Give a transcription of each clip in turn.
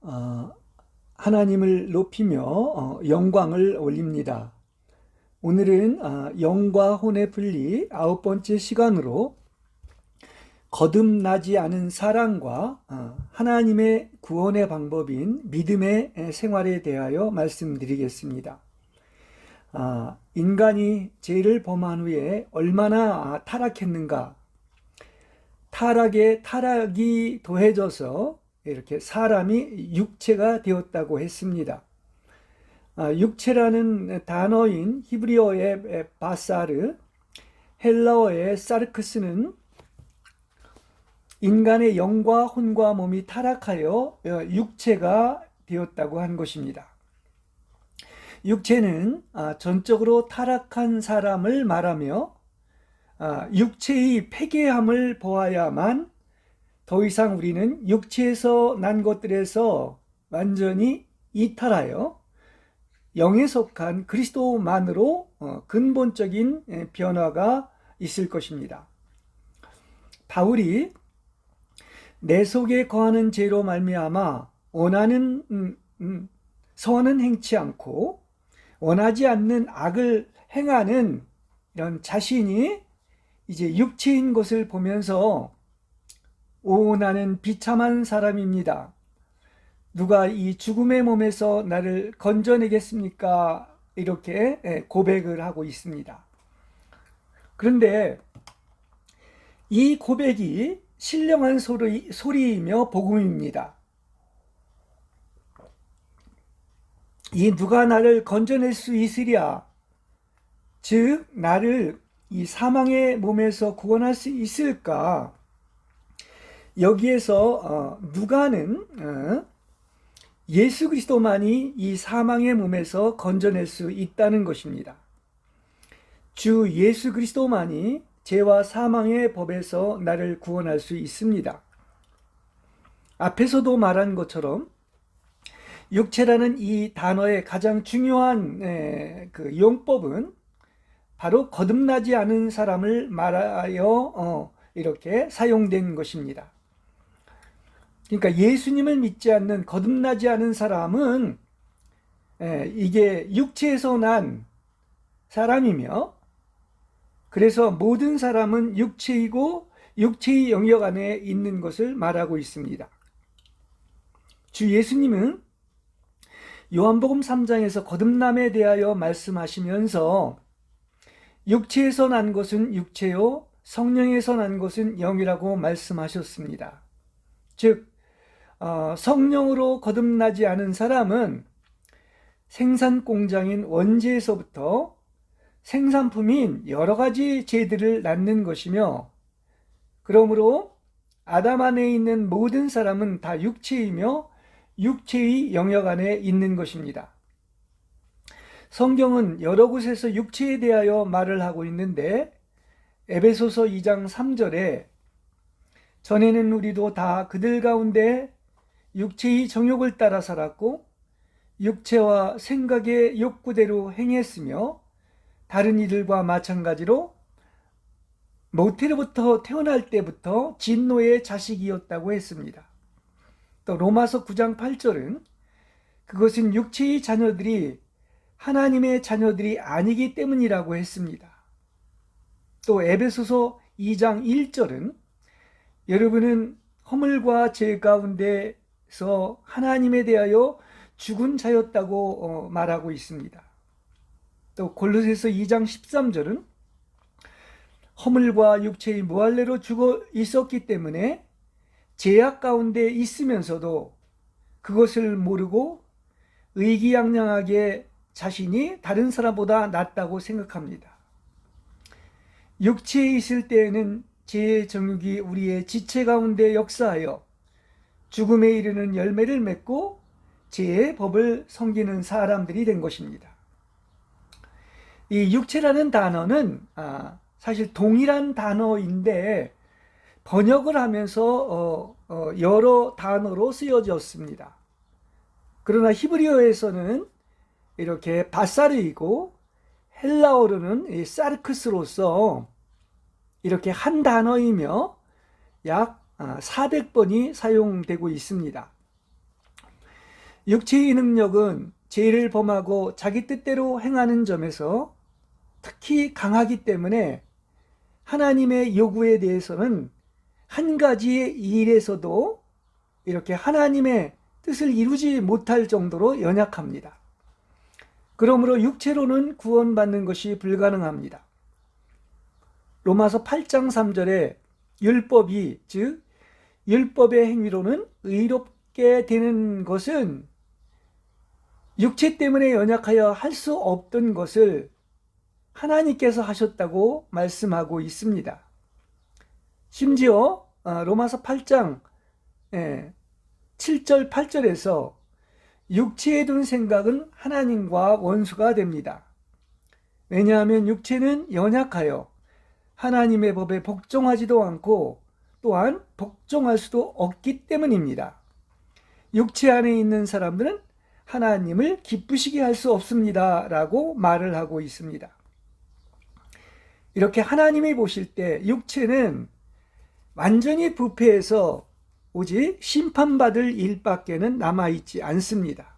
어, 하나님을 높이며 영광을 올립니다. 오늘은 영과 혼의 분리 9번째 시간으로 거듭나지 않은 사랑과 하나님의 구원의 방법인 믿음의 생활에 대하여 말씀드리겠습니다. 인간이 죄를 범한 후에 얼마나 타락했는가, 타락이 더해져서 이렇게 사람이 육체가 되었다고 했습니다. 육체라는 단어인 히브리어의 바사르, 헬라어의 사르크스는 인간의 영과 혼과 몸이 타락하여 육체가 되었다고 한 것입니다. 육체는 전적으로 타락한 사람을 말하며 육체의 폐괴함을 보아야만 더 이상 우리는 육체에서 난 것들에서 완전히 이탈하여 영에 속한 그리스도만으로 근본적인 변화가 있을 것입니다. 바울이 내 속에 거하는 죄로 말미암아 원하는 선은 행치 않고 원하지 않는 악을 행하는 이런 자신이 이제 육체인 것을 보면서 나는 비참한 사람입니다. 누가 이 죽음의 몸에서 나를 건져내겠습니까? 이렇게 고백을 하고 있습니다. 그런데 이 고백이 신령한 소리이며 복음입니다. 이 누가 나를 건져낼 수 있으랴? 즉 나를 이 사망의 몸에서 구원할 수 있을까? 여기에서 누가는 예수 그리스도만이 이 사망의 몸에서 건져낼 수 있다는 것입니다. 주 예수 그리스도만이 죄와 사망의 법에서 나를 구원할 수 있습니다. 앞에서도 말한 것처럼 육체라는 이 단어의 가장 중요한 그 용법은 바로 거듭나지 않은 사람을 말하여 이렇게 사용된 것입니다. 그러니까 예수님을 믿지 않는 거듭나지 않은 사람은 이게 육체에서 난 사람이며, 그래서 모든 사람은 육체이고 육체의 영역 안에 있는 것을 말하고 있습니다. 주 예수님은 요한복음 3장에서 거듭남에 대하여 말씀하시면서 육체에서 난 것은 육체요 성령에서 난 것은 영이라고 말씀하셨습니다. 즉 성령으로 거듭나지 않은 사람은 생산 공장인 원죄에서부터 생산품인 여러 가지 죄들을 낳는 것이며, 그러므로 아담 안에 있는 모든 사람은 다 육체이며 육체의 영역 안에 있는 것입니다. 성경은 여러 곳에서 육체에 대하여 말을 하고 있는데, 에베소서 2장 3절에 전에는 우리도 다 그들 가운데 육체의 정욕을 따라 살았고 육체와 생각의 욕구대로 행했으며 다른 이들과 마찬가지로 모태로부터 태어날 때부터 진노의 자식이었다고 했습니다. 또 로마서 9장 8절은 그것은 육체의 자녀들이 하나님의 자녀들이 아니기 때문이라고 했습니다. 또 에베소서 2장 1절은 여러분은 허물과 죄 가운데서 하나님에 대하여 죽은 자였다고 말하고 있습니다. 또 골로새서 2장 13절은 허물과 육체의 무할례로 죽어 있었기 때문에 죄악 가운데 있으면서도 그것을 모르고 의기양양하게 자신이 다른 사람보다 낫다고 생각합니다. 육체에 있을 때에는 죄의 정욕이 우리의 지체 가운데 역사하여 죽음에 이르는 열매를 맺고 죄의 법을 섬기는 사람들이 된 것입니다. 이 육체라는 단어는 사실 동일한 단어인데 번역을 하면서 여러 단어로 쓰여졌습니다. 그러나 히브리어에서는 이렇게 바사르이고 헬라어로는 사르크스로서 이렇게 한 단어이며 약 400번이 사용되고 있습니다. 육체의 능력은 죄를 범하고 자기 뜻대로 행하는 점에서 특히 강하기 때문에 하나님의 요구에 대해서는 한 가지의 일에서도 이렇게 하나님의 뜻을 이루지 못할 정도로 연약합니다. 그러므로 육체로는 구원받는 것이 불가능합니다. 로마서 8장 3절에 율법이, 즉 율법의 행위로는 의롭게 되는 것은 육체 때문에 연약하여 할 수 없던 것을 하나님께서 하셨다고 말씀하고 있습니다. 심지어 로마서 8장 7절 8절에서 육체에 둔 생각은 하나님과 원수가 됩니다. 왜냐하면 육체는 연약하여 하나님의 법에 복종하지도 않고 또한 복종할 수도 없기 때문입니다. 육체 안에 있는 사람들은 하나님을 기쁘시게 할 수 없습니다 라고 말을 하고 있습니다. 이렇게 하나님이 보실 때 육체는 완전히 부패해서 오직 심판받을 일밖에는 남아있지 않습니다.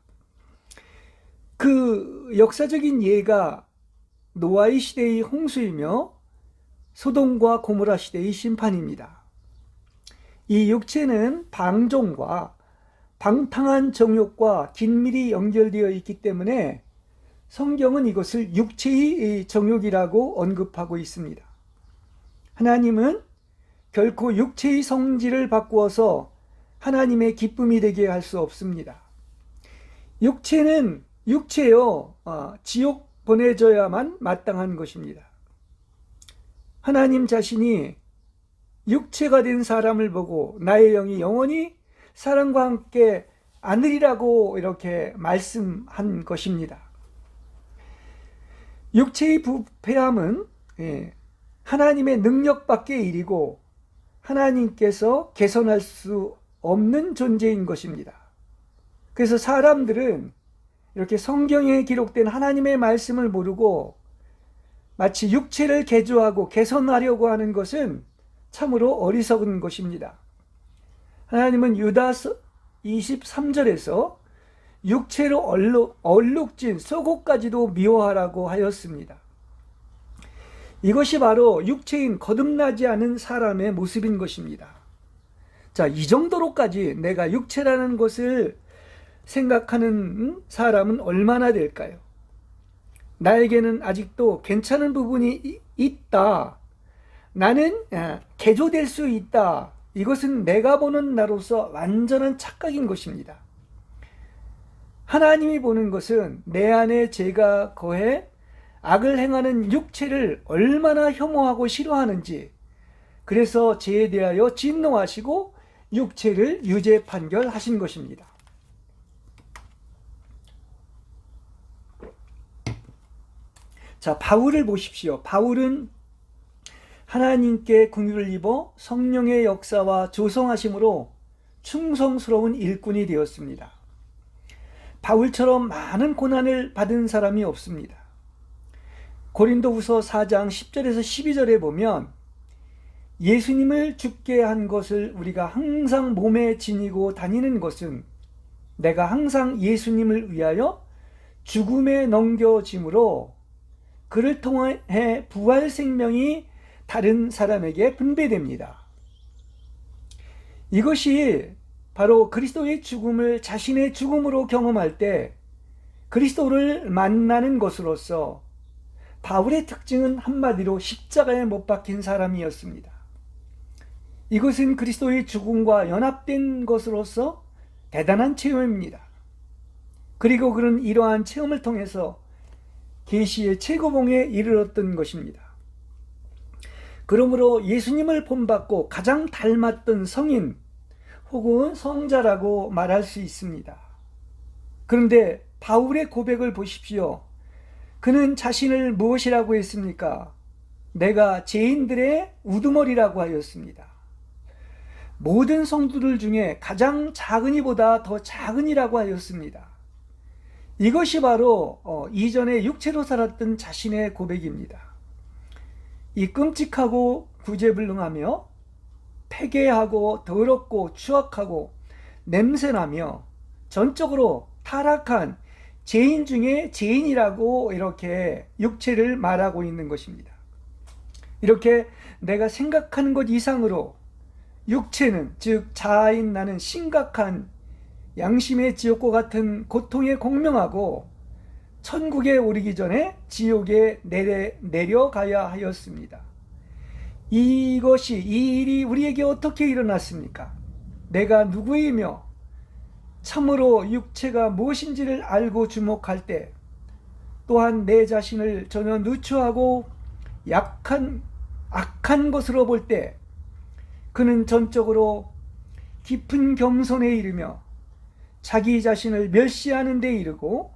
그 역사적인 예가 노아의 시대의 홍수이며 소돔과 고모라 시대의 심판입니다. 이 육체는 방종과 방탕한 정욕과 긴밀히 연결되어 있기 때문에 성경은 이것을 육체의 정욕이라고 언급하고 있습니다. 하나님은 결코 육체의 성질을 바꾸어서 하나님의 기쁨이 되게 할 수 없습니다. 육체는 육체요, 지옥 보내져야만 마땅한 것입니다. 하나님 자신이 육체가 된 사람을 보고 나의 영이 영원히 사람과 함께 안으리라고 이렇게 말씀한 것입니다. 육체의 부패함은 하나님의 능력 밖의 일이고 하나님께서 개선할 수 없는 존재인 것입니다. 그래서 사람들은 이렇게 성경에 기록된 하나님의 말씀을 모르고 마치 육체를 개조하고 개선하려고 하는 것은 참으로 어리석은 것입니다. 하나님은 유다서 23절에서 육체로 얼룩진 속옷까지도 미워하라고 하였습니다. 이것이 바로 육체인 거듭나지 않은 사람의 모습인 것입니다. 자, 이 정도로까지 내가 육체라는 것을 생각하는 사람은 얼마나 될까요? 나에게는 아직도 괜찮은 부분이 있다. 나는 개조될 수 있다. 이것은 내가 보는 나로서 완전한 착각인 것입니다. 하나님이 보는 것은 내 안에 죄가 거해 악을 행하는 육체를 얼마나 혐오하고 싫어하는지, 그래서 죄에 대하여 진노하시고 육체를 유죄 판결하신 것입니다. 자, 바울을 보십시오. 바울은 하나님께 긍휼을 입어 성령의 역사와 조성하심으로 충성스러운 일꾼이 되었습니다. 바울처럼 많은 고난을 받은 사람이 없습니다. 고린도후서 4장 10절에서 12절에 보면 예수님을 죽게 한 것을 우리가 항상 몸에 지니고 다니는 것은 내가 항상 예수님을 위하여 죽음에 넘겨짐으로 그를 통해 부활 생명이 다른 사람에게 분배됩니다. 이것이 바로 그리스도의 죽음을 자신의 죽음으로 경험할 때 그리스도를 만나는 것으로서 바울의 특징은 한마디로 십자가에 못 박힌 사람이었습니다. 이것은 그리스도의 죽음과 연합된 것으로서 대단한 체험입니다. 그리고 그는 이러한 체험을 통해서 계시의 최고봉에 이르렀던 것입니다. 그러므로 예수님을 본받고 가장 닮았던 성인 혹은 성자라고 말할 수 있습니다. 그런데 바울의 고백을 보십시오. 그는 자신을 무엇이라고 했습니까? 내가 죄인들의 우두머리라고 하였습니다. 모든 성도들 중에 가장 작은 이보다 더 작은 이라고 하였습니다. 이것이 바로 이전에 육체로 살았던 자신의 고백입니다. 이 끔찍하고 구제불능하며 폐괴하고 더럽고 추악하고 냄새나며 전적으로 타락한 죄인 중에 죄인이라고 이렇게 육체를 말하고 있는 것입니다. 이렇게 내가 생각하는 것 이상으로 육체는, 즉 자아인 나는 심각한 양심의 지옥과 같은 고통에 공명하고 천국에 오르기 전에 지옥에 내려가야 하였습니다. 이 일이 우리에게 어떻게 일어났습니까? 내가 누구이며 참으로 육체가 무엇인지를 알고 주목할 때, 또한 내 자신을 전혀 누추하고 악한 것으로 볼 때, 그는 전적으로 깊은 겸손에 이르며 자기 자신을 멸시하는 데 이르고,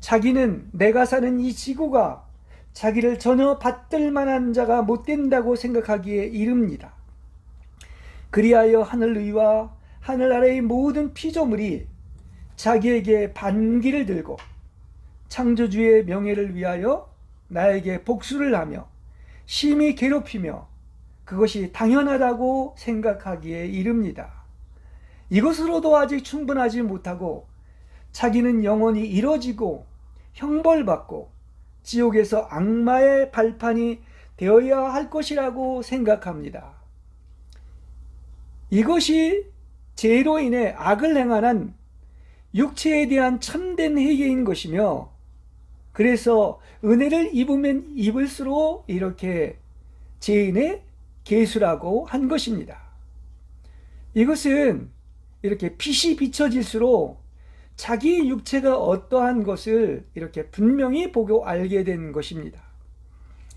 자기는 내가 사는 이 지구가 자기를 전혀 받들 만한 자가 못 된다고 생각하기에 이릅니다. 그리하여 하늘 위와 하늘 아래의 모든 피조물이 자기에게 반기를 들고 창조주의 명예를 위하여 나에게 복수를 하며 심히 괴롭히며 그것이 당연하다고 생각하기에 이릅니다. 이것으로도 아직 충분하지 못하고 자기는 영원히 이뤄지고 형벌받고 지옥에서 악마의 발판이 되어야 할 것이라고 생각합니다. 이것이 죄로 인해 악을 행한 육체에 대한 참된 회개인 것이며, 그래서 은혜를 입으면 입을수록 이렇게 죄인의 계수라고 한 것입니다. 이것은 이렇게 빛이 비춰질수록 자기 육체가 어떠한 것을 이렇게 분명히 보고 알게 된 것입니다.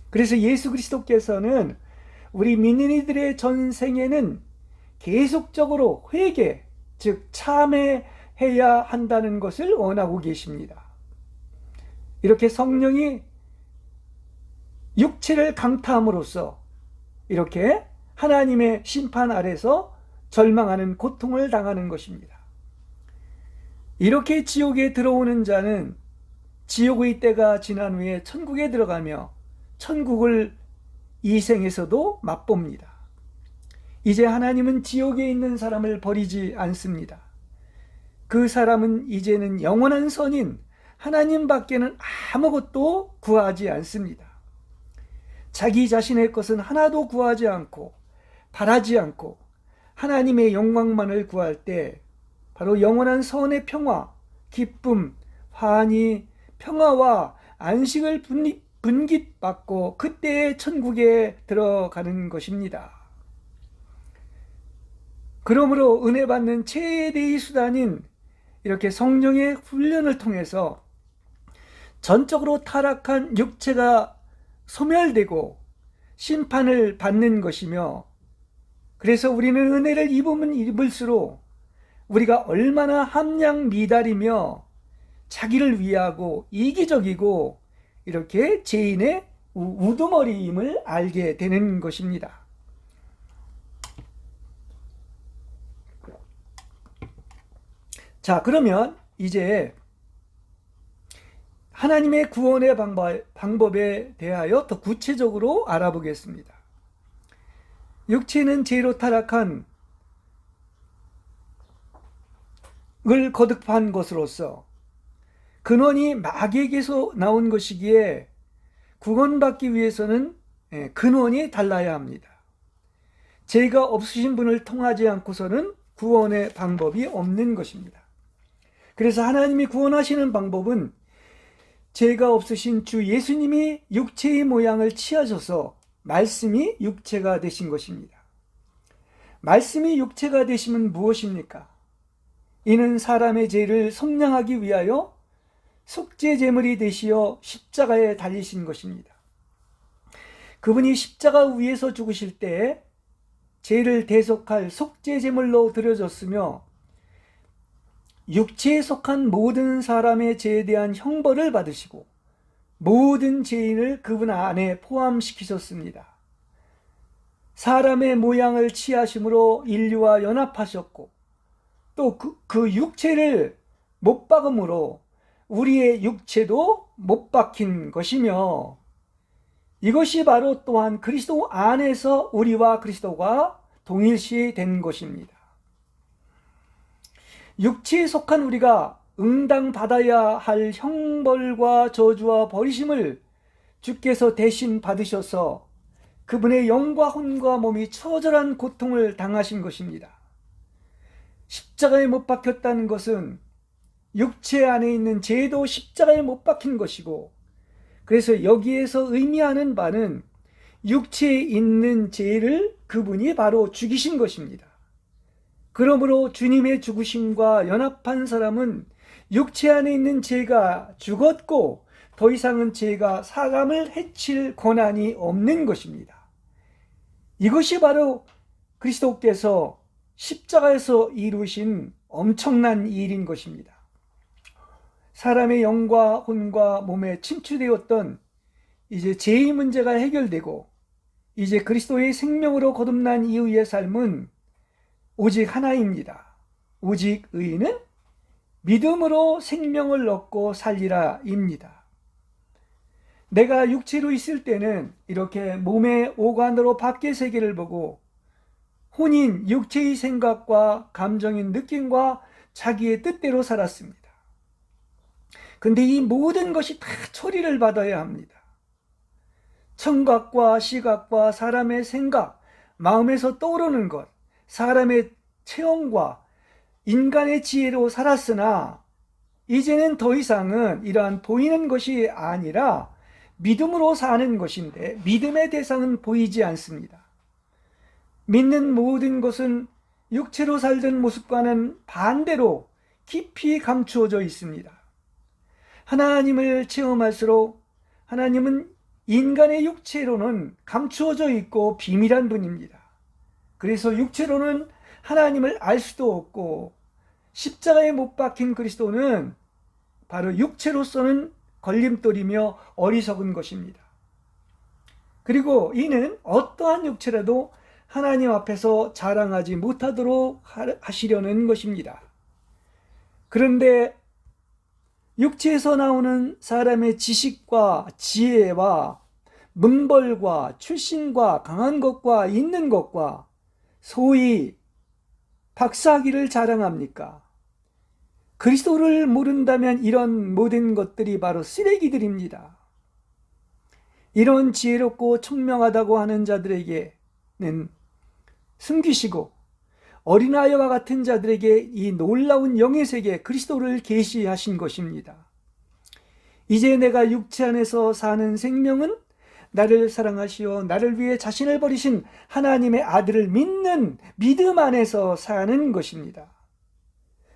그래서 예수 그리스도께서는 우리 믿는 이들의 전생에는 계속적으로 회개, 즉 참회해야 한다는 것을 원하고 계십니다. 이렇게 성령이 육체를 강타함으로써 이렇게 하나님의 심판 아래서 절망하는 고통을 당하는 것입니다. 이렇게 지옥에 들어오는 자는 지옥의 때가 지난 후에 천국에 들어가며 천국을 이 생에서도 맛봅니다. 이제 하나님은 지옥에 있는 사람을 버리지 않습니다. 그 사람은 이제는 영원한 선인 하나님 밖에는 아무것도 구하지 않습니다. 자기 자신의 것은 하나도 구하지 않고 바라지 않고 하나님의 영광만을 구할 때 바로 영원한 선의 평화, 기쁨, 환희, 평화와 안식을 분깃받고 그때의 천국에 들어가는 것입니다. 그러므로 은혜 받는 최대의 수단인 이렇게 성령의 훈련을 통해서 전적으로 타락한 육체가 소멸되고 심판을 받는 것이며, 그래서 우리는 은혜를 입으면 입을수록 우리가 얼마나 함량 미달이며 자기를 위하고 이기적이고 이렇게 죄인의 우두머리임을 알게 되는 것입니다. 자, 그러면 이제 하나님의 구원의 방법에 대하여 더 구체적으로 알아보겠습니다. 육체는 죄로 타락한 을 거듭한 것으로서 근원이 마귀에게서 나온 것이기에 구원받기 위해서는 근원이 달라야 합니다. 죄가 없으신 분을 통하지 않고서는 구원의 방법이 없는 것입니다. 그래서 하나님이 구원하시는 방법은 죄가 없으신 주 예수님이 육체의 모양을 취하셔서 말씀이 육체가 되신 것입니다. 말씀이 육체가 되심은 무엇입니까? 이는 사람의 죄를 속량하기 위하여 속죄 제물이 되시어 십자가에 달리신 것입니다. 그분이 십자가 위에서 죽으실 때 죄를 대속할 속죄 제물로 드려졌으며 육체에 속한 모든 사람의 죄에 대한 형벌을 받으시고 모든 죄인을 그분 안에 포함시키셨습니다. 사람의 모양을 취하심으로 인류와 연합하셨고 또 그 육체를 못 박음으로 우리의 육체도 못 박힌 것이며, 이것이 바로 또한 그리스도 안에서 우리와 그리스도가 동일시 된 것입니다. 육체에 속한 우리가 응당받아야 할 형벌과 저주와 버리심을 주께서 대신 받으셔서 그분의 영과 혼과 몸이 처절한 고통을 당하신 것입니다. 십자가에 못 박혔다는 것은 육체 안에 있는 죄도 십자가에 못 박힌 것이고, 그래서 여기에서 의미하는 바는 육체에 있는 죄를 그분이 바로 죽이신 것입니다. 그러므로 주님의 죽으심과 연합한 사람은 육체 안에 있는 죄가 죽었고 더 이상은 죄가 사람을 해칠 권한이 없는 것입니다. 이것이 바로 그리스도께서 십자가에서 이루신 엄청난 일인 것입니다. 사람의 영과 혼과 몸에 침투되었던 이제 죄의 문제가 해결되고 이제 그리스도의 생명으로 거듭난 이후의 삶은 오직 하나입니다. 오직 의인은 믿음으로 생명을 얻고 살리라 입니다. 내가 육체로 있을 때는 이렇게 몸의 오관으로 밖의 세계를 보고 혼인 육체의 생각과 감정인 느낌과 자기의 뜻대로 살았습니다. 근데 이 모든 것이 다 처리를 받아야 합니다. 청각과 시각과 사람의 생각, 마음에서 떠오르는 것, 사람의 체험과 인간의 지혜로 살았으나 이제는 더 이상은 이러한 보이는 것이 아니라 믿음으로 사는 것인데 믿음의 대상은 보이지 않습니다. 믿는 모든 것은 육체로 살던 모습과는 반대로 깊이 감추어져 있습니다. 하나님을 체험할수록 하나님은 인간의 육체로는 감추어져 있고 비밀한 분입니다. 그래서 육체로는 하나님을 알 수도 없고 십자가에 못 박힌 그리스도는 바로 육체로서는 걸림돌이며 어리석은 것입니다. 그리고 이는 어떠한 육체라도 하나님 앞에서 자랑하지 못하도록 하시려는 것입니다. 그런데 육체에서 나오는 사람의 지식과 지혜와 문벌과 출신과 강한 것과 있는 것과 소위 박사학위를 자랑합니까? 그리스도를 모른다면 이런 모든 것들이 바로 쓰레기들입니다. 이런 지혜롭고 총명하다고 하는 자들에게는 숨기시고 어린아이와 같은 자들에게 이 놀라운 영의 세계 그리스도를 계시하신 것입니다. 이제 내가 육체 안에서 사는 생명은 나를 사랑하시어 나를 위해 자신을 버리신 하나님의 아들을 믿는 믿음 안에서 사는 것입니다.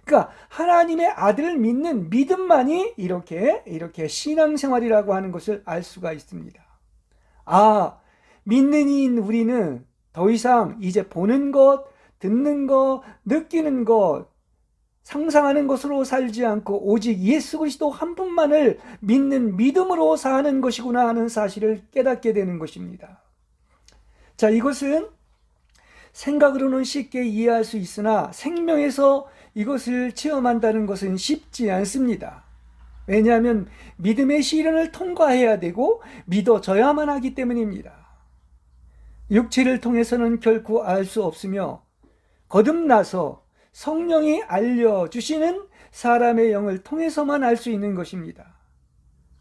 그러니까 하나님의 아들을 믿는 믿음만이 이렇게 신앙생활이라고 하는 것을 알 수가 있습니다. 아, 믿는 이인 우리는 더 이상 이제 보는 것, 듣는 것, 느끼는 것, 상상하는 것으로 살지 않고 오직 예수 그리스도 한 분만을 믿는 믿음으로 사는 것이구나 하는 사실을 깨닫게 되는 것입니다. 자, 이것은 생각으로는 쉽게 이해할 수 있으나 생명에서 이것을 체험한다는 것은 쉽지 않습니다. 왜냐하면 믿음의 시련을 통과해야 되고 믿어져야만 하기 때문입니다. 육체를 통해서는 결코 알 수 없으며 거듭나서 성령이 알려주시는 사람의 영을 통해서만 알 수 있는 것입니다.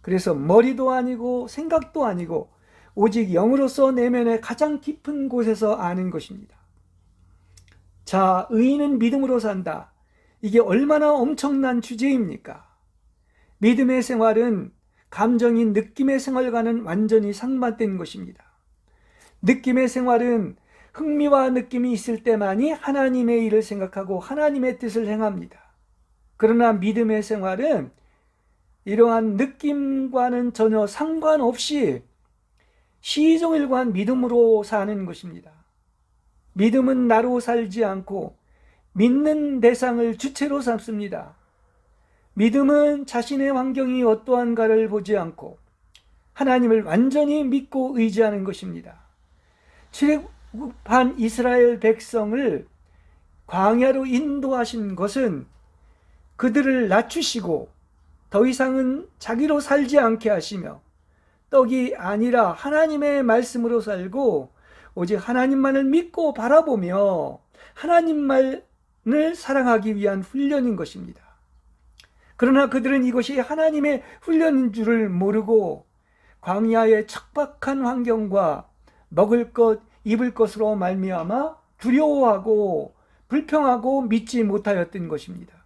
그래서 머리도 아니고 생각도 아니고 오직 영으로서 내면의 가장 깊은 곳에서 아는 것입니다. 자, 의인은 믿음으로 산다. 이게 얼마나 엄청난 주제입니까? 믿음의 생활은 감정인 느낌의 생활과는 완전히 상반된 것입니다. 느낌의 생활은 흥미와 느낌이 있을 때만이 하나님의 일을 생각하고 하나님의 뜻을 행합니다. 그러나 믿음의 생활은 이러한 느낌과는 전혀 상관없이 시종일관 믿음으로 사는 것입니다. 믿음은 나로 살지 않고 믿는 대상을 주체로 삼습니다. 믿음은 자신의 환경이 어떠한가를 보지 않고 하나님을 완전히 믿고 의지하는 것입니다. 출애굽한 이스라엘 백성을 광야로 인도하신 것은 그들을 낮추시고 더 이상은 자기로 살지 않게 하시며 떡이 아니라 하나님의 말씀으로 살고 오직 하나님만을 믿고 바라보며 하나님만을 사랑하기 위한 훈련인 것입니다. 그러나 그들은 이것이 하나님의 훈련인 줄을 모르고 광야의 척박한 환경과 먹을 것, 입을 것으로 말미암아 두려워하고 불평하고 믿지 못하였던 것입니다.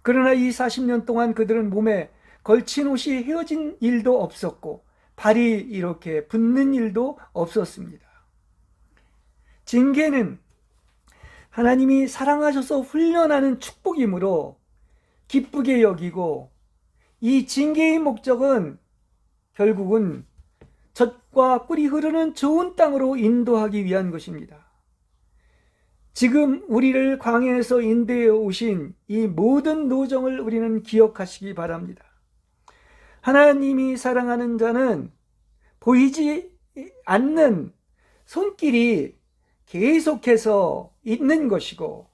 그러나 이 40년 동안 그들은 몸에 걸친 옷이 헤어진 일도 없었고 발이 이렇게 붓는 일도 없었습니다. 징계는 하나님이 사랑하셔서 훈련하는 축복이므로 기쁘게 여기고, 이 징계의 목적은 결국은 젖과 꿀이 흐르는 좋은 땅으로 인도하기 위한 것입니다. 지금 우리를 광야에서 인도해 오신 이 모든 노정을 우리는 기억하시기 바랍니다. 하나님이 사랑하는 자는 보이지 않는 손길이 계속해서 있는 것이고,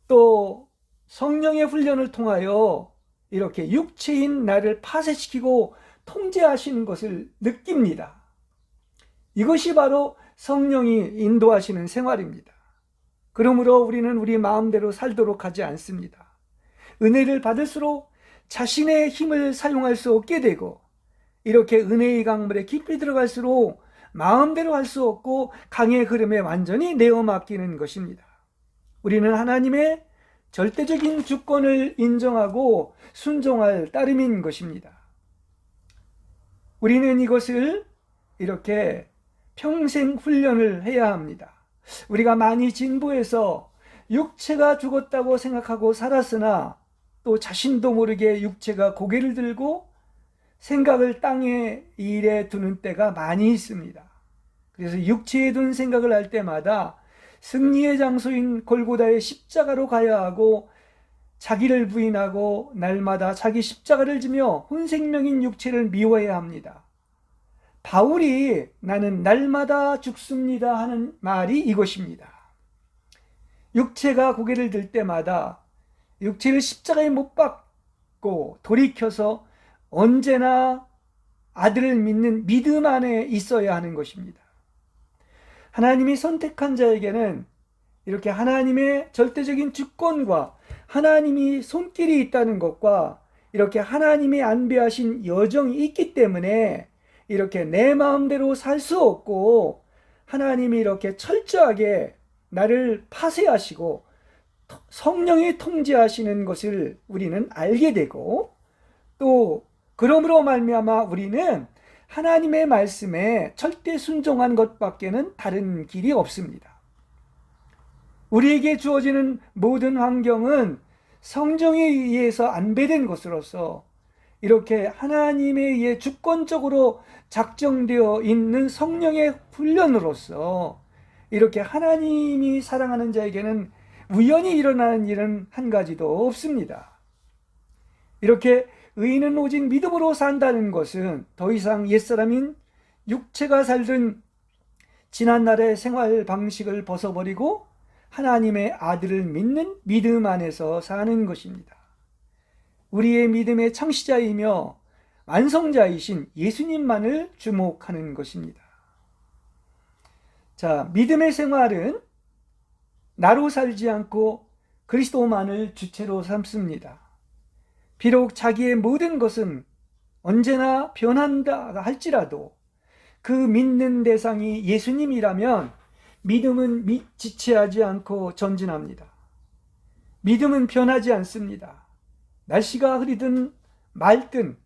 또 성령의 훈련을 통하여 이렇게 육체인 나를 파쇄시키고 통제하시는 것을 느낍니다. 이것이 바로 성령이 인도하시는 생활입니다. 그러므로 우리는 우리 마음대로 살도록 하지 않습니다. 은혜를 받을수록 자신의 힘을 사용할 수 없게 되고, 이렇게 은혜의 강물에 깊이 들어갈수록 마음대로 할 수 없고 강의 흐름에 완전히 내어 맡기는 것입니다. 우리는 하나님의 절대적인 주권을 인정하고 순종할 따름인 것입니다. 우리는 이것을 이렇게 평생 훈련을 해야 합니다. 우리가 많이 진보해서 육체가 죽었다고 생각하고 살았으나 또 자신도 모르게 육체가 고개를 들고 생각을 땅의 일에 두는 때가 많이 있습니다. 그래서 육체에 둔 생각을 할 때마다 승리의 장소인 골고다의 십자가로 가야 하고, 자기를 부인하고 날마다 자기 십자가를 지며 혼생명인 육체를 미워해야 합니다. 바울이 나는 날마다 죽습니다 하는 말이 이것입니다. 육체가 고개를 들 때마다 육체를 십자가에 못 박고 돌이켜서 언제나 아들을 믿는 믿음 안에 있어야 하는 것입니다. 하나님이 선택한 자에게는 이렇게 하나님의 절대적인 주권과 하나님이 손길이 있다는 것과 이렇게 하나님이 안배하신 여정이 있기 때문에 이렇게 내 마음대로 살 수 없고, 하나님이 이렇게 철저하게 나를 파쇄하시고 성령이 통제하시는 것을 우리는 알게 되고, 또 그러므로 말미암아 우리는 하나님의 말씀에 절대 순종한 것밖에는 다른 길이 없습니다. 우리에게 주어지는 모든 환경은 성령에 의해서 안배된 것으로서 이렇게 하나님에 의해 주권적으로 작정되어 있는 성령의 훈련으로서 이렇게 하나님이 사랑하는 자에게는 우연히 일어나는 일은 한 가지도 없습니다. 이렇게 의인은 오직 믿음으로 산다는 것은 더 이상 옛사람인 육체가 살던 지난날의 생활 방식을 벗어버리고 하나님의 아들을 믿는 믿음 안에서 사는 것입니다. 우리의 믿음의 창시자이며 완성자이신 예수님만을 주목하는 것입니다. 자, 믿음의 생활은 나로 살지 않고 그리스도만을 주체로 삼습니다. 비록 자기의 모든 것은 언제나 변한다 할지라도 그 믿는 대상이 예수님이라면 믿음은 지체하지 않고 전진합니다. 믿음은 변하지 않습니다. 날씨가 흐리든 맑든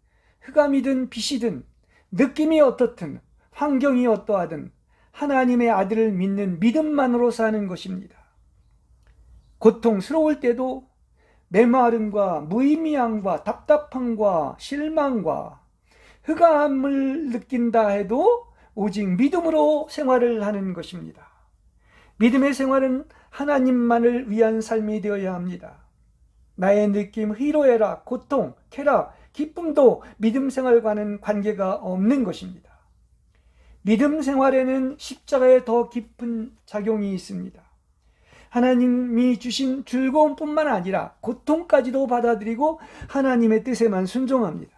흑암이든 빛이든 느낌이 어떻든 환경이 어떠하든 하나님의 아들을 믿는 믿음만으로 사는 것입니다. 고통스러울 때도 메마름과 무의미함과 답답함과 실망과 흑암을 느낀다 해도 오직 믿음으로 생활을 하는 것입니다. 믿음의 생활은 하나님만을 위한 삶이 되어야 합니다. 나의 느낌, 희로애락, 고통, 쾌락, 기쁨도 믿음 생활과는 관계가 없는 것입니다. 믿음 생활에는 십자가에 더 깊은 작용이 있습니다. 하나님이 주신 즐거움뿐만 아니라 고통까지도 받아들이고 하나님의 뜻에만 순종합니다.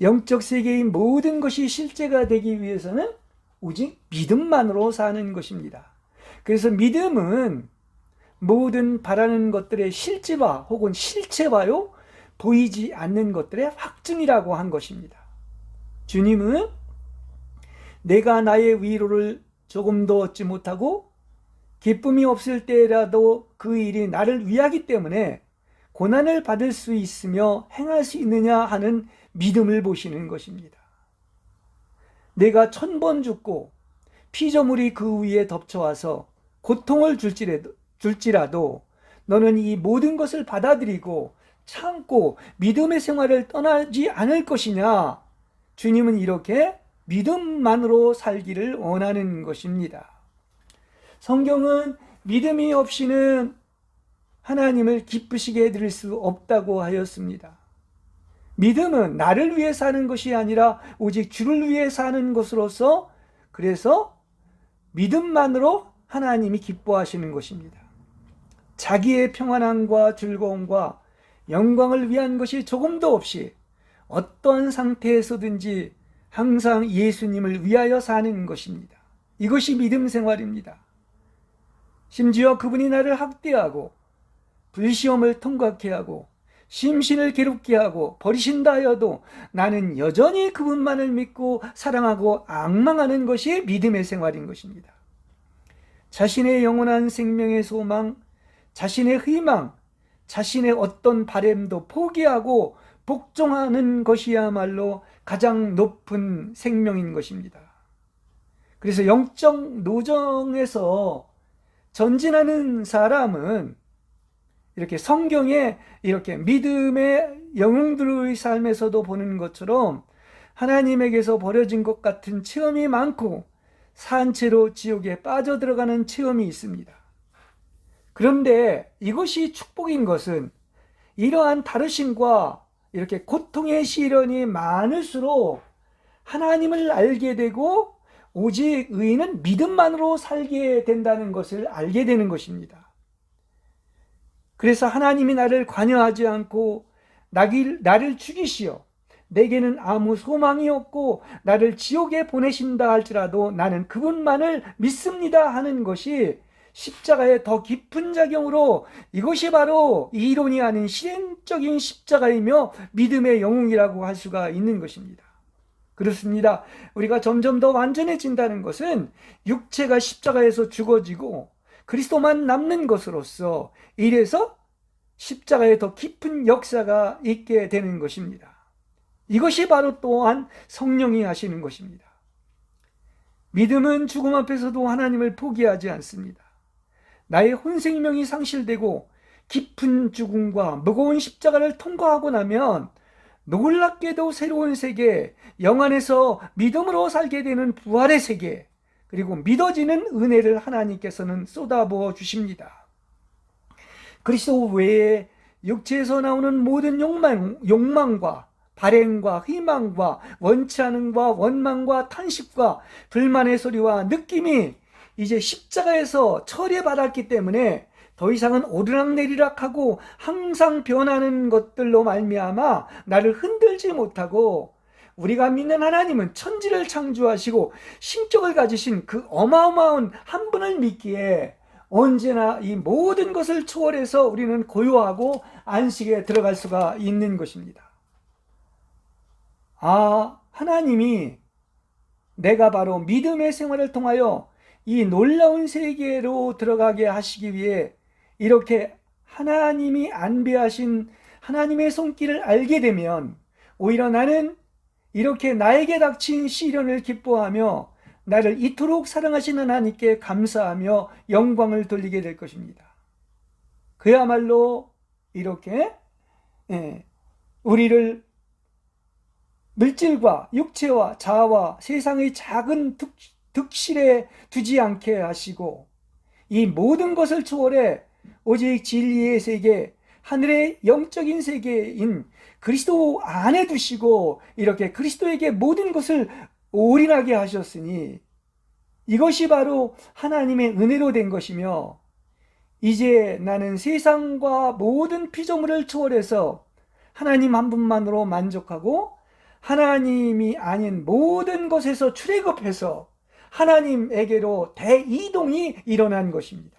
영적 세계의 모든 것이 실제가 되기 위해서는 오직 믿음만으로 사는 것입니다. 그래서 믿음은 모든 바라는 것들의 실제화 혹은 실체화요, 보이지 않는 것들의 확증이라고 한 것입니다. 주님은 내가 나의 위로를 조금도 얻지 못하고 기쁨이 없을 때라도 그 일이 나를 위하기 때문에 고난을 받을 수 있으며 행할 수 있느냐 하는 믿음을 보시는 것입니다. 내가 1000번 죽고 피조물이 그 위에 덮쳐와서 고통을 줄지라도 너는 이 모든 것을 받아들이고 참고 믿음의 생활을 떠나지 않을 것이냐? 주님은 이렇게 믿음만으로 살기를 원하는 것입니다. 성경은 믿음이 없이는 하나님을 기쁘시게 해드릴 수 없다고 하였습니다. 믿음은 나를 위해 사는 것이 아니라 오직 주를 위해 사는 것으로서, 그래서 믿음만으로 하나님이 기뻐하시는 것입니다. 자기의 평안함과 즐거움과 영광을 위한 것이 조금도 없이 어떤 상태에서든지 항상 예수님을 위하여 사는 것입니다. 이것이 믿음 생활입니다. 심지어 그분이 나를 학대하고 불시험을 통과케 하고 심신을 괴롭게 하고 버리신다 하여도 나는 여전히 그분만을 믿고 사랑하고 앙망하는 것이 믿음의 생활인 것입니다. 자신의 영원한 생명의 소망, 자신의 희망, 자신의 어떤 바램도 포기하고 복종하는 것이야말로 가장 높은 생명인 것입니다. 그래서 영적 노정에서 전진하는 사람은 이렇게 성경에 이렇게 믿음의 영웅들의 삶에서도 보는 것처럼 하나님에게서 버려진 것 같은 체험이 많고 산채로 지옥에 빠져들어가는 체험이 있습니다. 그런데 이것이 축복인 것은 이러한 다르심과 이렇게 고통의 시련이 많을수록 하나님을 알게 되고 오직 의인은 믿음만으로 살게 된다는 것을 알게 되는 것입니다. 그래서 하나님이 나를 관여하지 않고 나를 죽이시어 내게는 아무 소망이 없고 나를 지옥에 보내신다 할지라도 나는 그분만을 믿습니다 하는 것이 십자가의 더 깊은 작용으로 이것이 바로 이론이 아닌 실행적인 십자가이며 믿음의 영웅이라고 할 수가 있는 것입니다. 그렇습니다. 우리가 점점 더 완전해진다는 것은 육체가 십자가에서 죽어지고 그리스도만 남는 것으로서 이래서 십자가에 더 깊은 역사가 있게 되는 것입니다. 이것이 바로 또한 성령이 하시는 것입니다. 믿음은 죽음 앞에서도 하나님을 포기하지 않습니다. 나의 혼생명이 상실되고 깊은 죽음과 무거운 십자가를 통과하고 나면 놀랍게도 새로운 세계, 영안에서 믿음으로 살게 되는 부활의 세계, 그리고 믿어지는 은혜를 하나님께서는 쏟아부어 주십니다. 그리스도 외에 육체에서 나오는 모든 욕망과 발행과 희망과 원치 않음과 원망과 탄식과 불만의 소리와 느낌이 이제 십자가에서 처리받았기 때문에 더 이상은 오르락내리락하고 항상 변하는 것들로 말미암아 나를 흔들지 못하고, 우리가 믿는 하나님은 천지를 창조하시고 신격을 가지신 그 어마어마한 한 분을 믿기에 언제나 이 모든 것을 초월해서 우리는 고요하고 안식에 들어갈 수가 있는 것입니다. 하나님이 내가 바로 믿음의 생활을 통하여 이 놀라운 세계로 들어가게 하시기 위해 이렇게 하나님이 안배하신 하나님의 손길을 알게 되면 오히려 나는 이렇게 나에게 닥친 시련을 기뻐하며 나를 이토록 사랑하시는 하나님께 감사하며 영광을 돌리게 될 것입니다. 그야말로 이렇게 우리를 물질과 육체와 자아와 세상의 작은 득실에 두지 않게 하시고 이 모든 것을 초월해 오직 진리의 세계, 하늘의 영적인 세계인 그리스도 안에 두시고 이렇게 그리스도에게 모든 것을 올인하게 하셨으니 이것이 바로 하나님의 은혜로 된 것이며, 이제 나는 세상과 모든 피조물을 초월해서 하나님 한 분만으로 만족하고 하나님이 아닌 모든 것에서 출애굽해서 하나님에게로 대이동이 일어난 것입니다.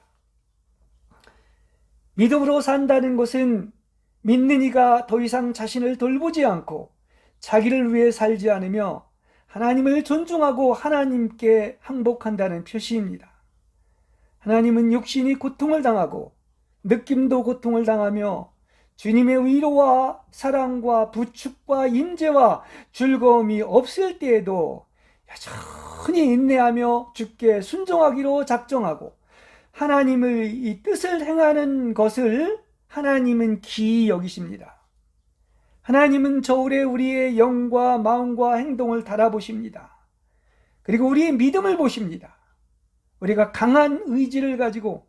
믿음으로 산다는 것은 믿는 이가 더 이상 자신을 돌보지 않고 자기를 위해 살지 않으며 하나님을 존중하고 하나님께 항복한다는 표시입니다. 하나님은 육신이 고통을 당하고 느낌도 고통을 당하며 주님의 위로와 사랑과 부축과 임재와 즐거움이 없을 때에도 여전히 인내하며 주께 순종하기로 작정하고 하나님의 이 뜻을 행하는 것을 하나님은 기이 여기십니다. 하나님은 저울에 우리의 영과 마음과 행동을 달아보십니다. 그리고 우리의 믿음을 보십니다. 우리가 강한 의지를 가지고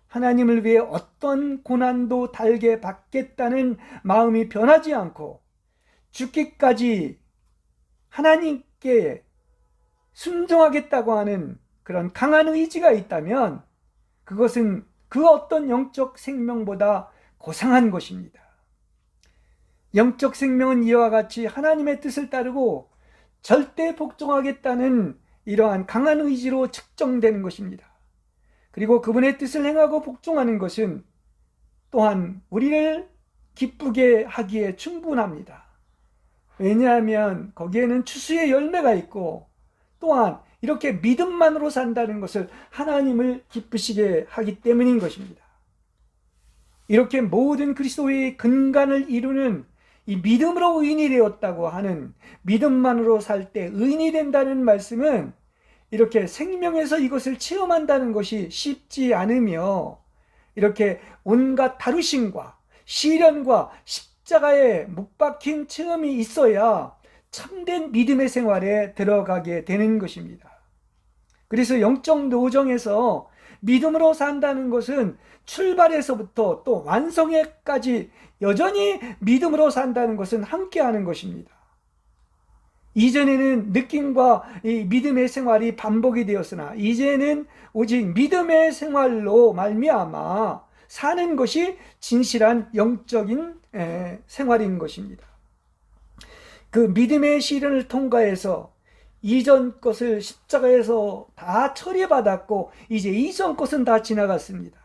하나님을 위해 어떤 고난도 달게 받겠다는 마음이 변하지 않고 죽기까지 하나님께 순종하겠다고 하는 그런 강한 의지가 있다면 그것은 그 어떤 영적 생명보다 고상한 것입니다. 영적 생명은 이와 같이 하나님의 뜻을 따르고 절대 복종하겠다는 이러한 강한 의지로 측정되는 것입니다. 그리고 그분의 뜻을 행하고 복종하는 것은 또한 우리를 기쁘게 하기에 충분합니다. 왜냐하면 거기에는 추수의 열매가 있고 또한 이렇게 믿음만으로 산다는 것을 하나님을 기쁘시게 하기 때문인 것입니다. 이렇게 모든 그리스도의 근간을 이루는 이 믿음으로 의인이 되었다고 하는 믿음만으로 살 때 의인이 된다는 말씀은 이렇게 생명에서 이것을 체험한다는 것이 쉽지 않으며 이렇게 온갖 다루심과 시련과 십자가에 못 박힌 체험이 있어야 참된 믿음의 생활에 들어가게 되는 것입니다. 그래서 영적 노정에서 믿음으로 산다는 것은 출발에서부터 또 완성에까지 여전히 믿음으로 산다는 것은 함께하는 것입니다. 이전에는 느낌과 이 믿음의 생활이 반복이 되었으나 이제는 오직 믿음의 생활로 말미암아 사는 것이 진실한 영적인 생활인 것입니다. 그 믿음의 시련을 통과해서 이전 것을 십자가에서 다 처리받았고 이제 이전 것은 다 지나갔습니다.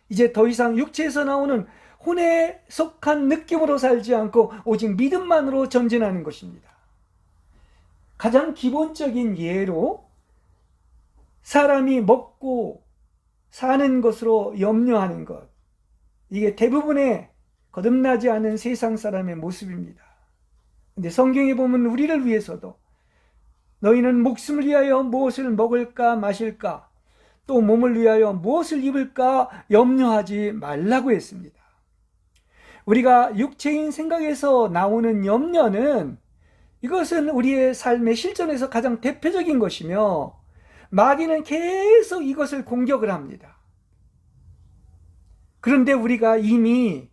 이제 더 이상 육체에서 나오는 혼에 속한 느낌으로 살지 않고 오직 믿음만으로 전진하는 것입니다. 가장 기본적인 예로 사람이 먹고 사는 것으로 염려하는 것, 이게 대부분의 거듭나지 않은 세상 사람의 모습입니다. 근데 성경에 보면 우리를 위해서도 너희는 목숨을 위하여 무엇을 먹을까 마실까 또 몸을 위하여 무엇을 입을까 염려하지 말라고 했습니다. 우리가 육체인 생각에서 나오는 염려는 이것은 우리의 삶의 실전에서 가장 대표적인 것이며 마귀는 계속 이것을 공격을 합니다. 그런데 우리가 이미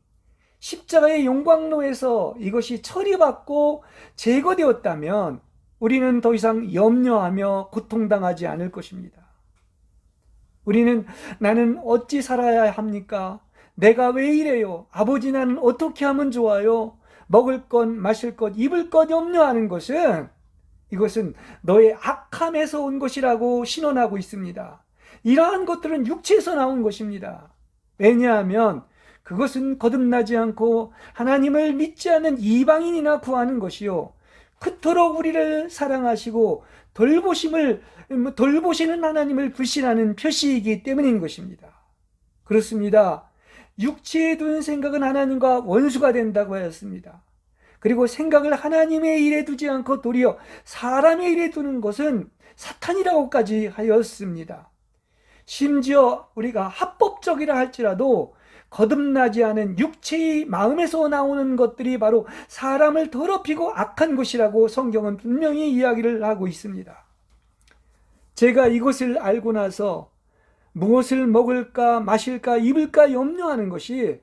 십자가의 용광로에서 이것이 처리받고 제거되었다면 우리는 더 이상 염려하며 고통당하지 않을 것입니다. 우리는 나는 어찌 살아야 합니까? 내가 왜 이래요? 아버지 나는 어떻게 하면 좋아요? 먹을 것, 마실 것, 입을 것 염려하는 것은 이것은 너의 악함에서 온 것이라고 신원하고 있습니다. 이러한 것들은 육체에서 나온 것입니다. 왜냐하면 그것은 거듭나지 않고 하나님을 믿지 않는 이방인이나 구하는 것이요 그토록 우리를 사랑하시고 돌보시는 하나님을 불신하는 표시이기 때문인 것입니다. 그렇습니다. 육체에 둔 생각은 하나님과 원수가 된다고 하였습니다. 그리고 생각을 하나님의 일에 두지 않고 도리어 사람의 일에 두는 것은 사탄이라고까지 하였습니다. 심지어 우리가 합법적이라 할지라도 거듭나지 않은 육체의 마음에서 나오는 것들이 바로 사람을 더럽히고 악한 것이라고 성경은 분명히 이야기를 하고 있습니다. 제가 이것을 알고 나서 무엇을 먹을까 마실까 입을까 염려하는 것이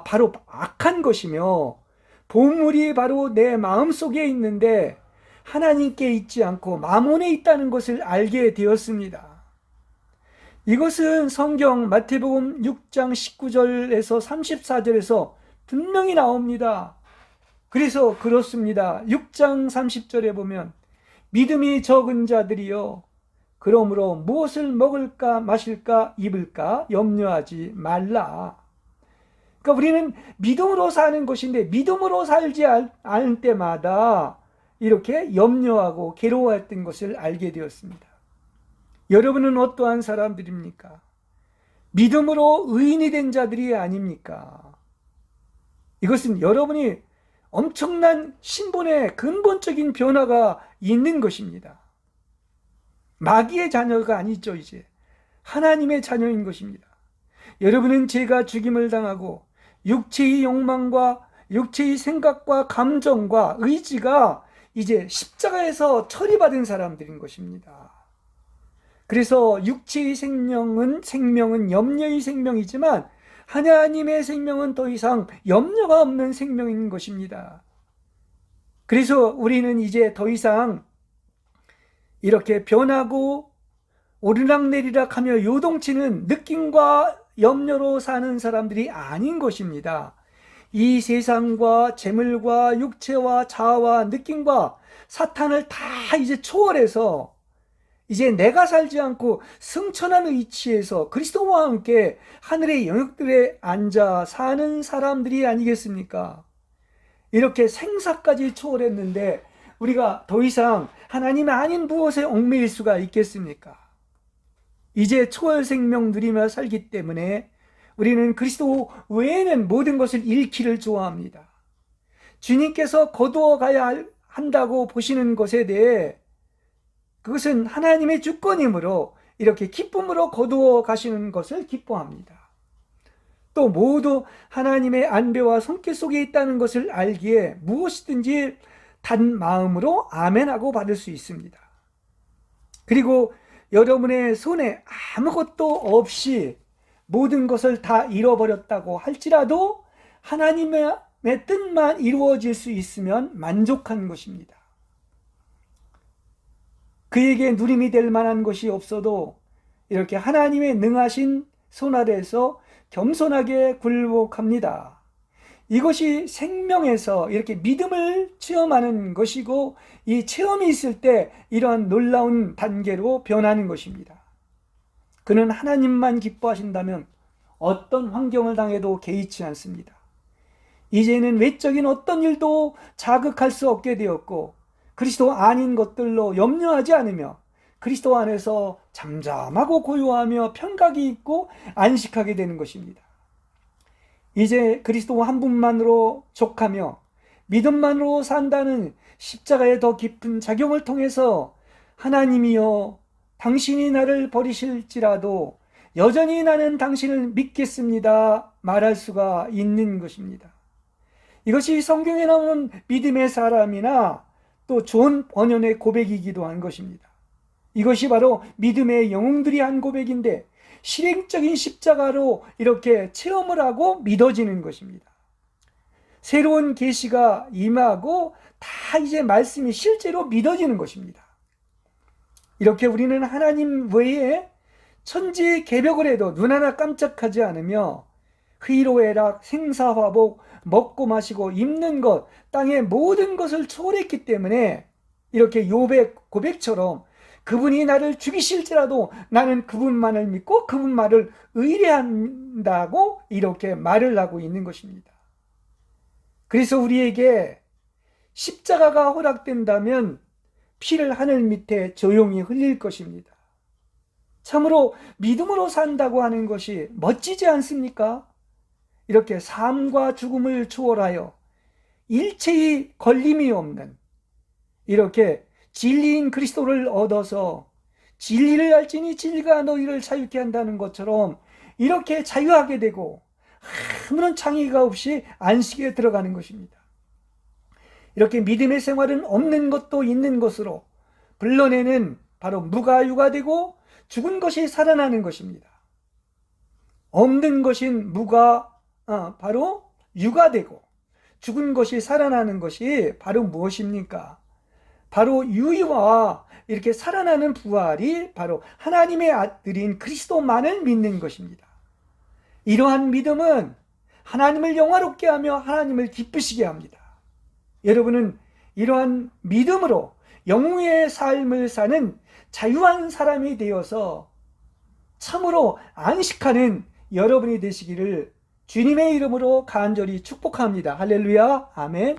바로 악한 것이며 보물이 바로 내 마음속에 있는데 하나님께 있지 않고 마몬에 있다는 것을 알게 되었습니다. 이것은 성경 마태복음 6장 19절에서 34절에서 분명히 나옵니다. 그래서 그렇습니다. 6장 30절에 보면 믿음이 적은 자들이여 그러므로 무엇을 먹을까 마실까 입을까 염려하지 말라. 그러니까 우리는 믿음으로 사는 것인데 믿음으로 살지 않을 때마다 이렇게 염려하고 괴로워했던 것을 알게 되었습니다. 여러분은 어떠한 사람들입니까? 믿음으로 의인이 된 자들이 아닙니까? 이것은 여러분이 엄청난 신분의 근본적인 변화가 있는 것입니다. 마귀의 자녀가 아니죠. 이제 하나님의 자녀인 것입니다. 여러분은 죄가 죽임을 당하고 육체의 욕망과 육체의 생각과 감정과 의지가 이제 십자가에서 처리받은 사람들인 것입니다. 그래서 육체의 생명은 염려의 생명이지만 하나님의 생명은 더 이상 염려가 없는 생명인 것입니다. 그래서 우리는 이제 더 이상 이렇게 변하고 오르락내리락 하며 요동치는 느낌과 염려로 사는 사람들이 아닌 것입니다. 이 세상과 재물과 육체와 자아와 느낌과 사탄을 다 이제 초월해서 이제 내가 살지 않고 승천한 위치에서 그리스도와 함께 하늘의 영역들에 앉아 사는 사람들이 아니겠습니까? 이렇게 생사까지 초월했는데 우리가 더 이상 하나님 아닌 무엇에 얽매일 수가 있겠습니까? 이제 초월 생명 누리며 살기 때문에 우리는 그리스도 외에는 모든 것을 잃기를 좋아합니다. 주님께서 거두어 가야 한다고 보시는 것에 대해 그것은 하나님의 주권이므로 이렇게 기쁨으로 거두어 가시는 것을 기뻐합니다. 또 모두 하나님의 안배와 손길 속에 있다는 것을 알기에 무엇이든지 단 마음으로 아멘하고 받을 수 있습니다. 그리고 여러분의 손에 아무것도 없이 모든 것을 다 잃어버렸다고 할지라도 하나님의 뜻만 이루어질 수 있으면 만족한 것입니다. 그에게 누림이 될 만한 것이 없어도 이렇게 하나님의 능하신 손 아래에서 겸손하게 굴복합니다. 이것이 생명에서 이렇게 믿음을 체험하는 것이고 이 체험이 있을 때 이러한 놀라운 단계로 변하는 것입니다. 그는 하나님만 기뻐하신다면 어떤 환경을 당해도 개의치 않습니다. 이제는 외적인 어떤 일도 자극할 수 없게 되었고 그리스도 아닌 것들로 염려하지 않으며 그리스도 안에서 잠잠하고 고요하며 평각이 있고 안식하게 되는 것입니다. 이제 그리스도 한 분만으로 족하며 믿음만으로 산다는 십자가의 더 깊은 작용을 통해서 하나님이여 당신이 나를 버리실지라도 여전히 나는 당신을 믿겠습니다 말할 수가 있는 것입니다. 이것이 성경에 나오는 믿음의 사람이나 또 존 번연의 고백이기도 한 것입니다. 이것이 바로 믿음의 영웅들이 한 고백인데 실행적인 십자가로 이렇게 체험을 하고 믿어지는 것입니다. 새로운 계시가 임하고 다 이제 말씀이 실제로 믿어지는 것입니다. 이렇게 우리는 하나님 외에 천지 개벽을 해도 눈 하나 깜짝하지 않으며 희로애락, 생사화복, 먹고 마시고 입는 것, 땅의 모든 것을 초월했기 때문에 이렇게 욥의 고백처럼 그분이 나를 죽이실지라도 나는 그분만을 믿고 그분 말을 의뢰한다고 이렇게 말을 하고 있는 것입니다. 그래서 우리에게 십자가가 허락된다면 피를 하늘 밑에 조용히 흘릴 것입니다. 참으로 믿음으로 산다고 하는 것이 멋지지 않습니까? 이렇게 삶과 죽음을 초월하여 일체의 걸림이 없는 이렇게 진리인 그리스도를 얻어서 진리를 알지니 진리가 너희를 자유케 한다는 것처럼 이렇게 자유하게 되고 아무런 창의가 없이 안식에 들어가는 것입니다. 이렇게 믿음의 생활은 없는 것도 있는 것으로 불러내는 바로 무가 유가 되고 죽은 것이 살아나는 것입니다. 없는 것인 무가 바로 유가 되고 죽은 것이 살아나는 것이 바로 무엇입니까? 바로 유의와 이렇게 살아나는 부활이 바로 하나님의 아들인 그리스도만을 믿는 것입니다. 이러한 믿음은 하나님을 영화롭게 하며 하나님을 기쁘시게 합니다. 여러분은 이러한 믿음으로 영웅의 삶을 사는 자유한 사람이 되어서 참으로 안식하는 여러분이 되시기를 주님의 이름으로 간절히 축복합니다. 할렐루야. 아멘.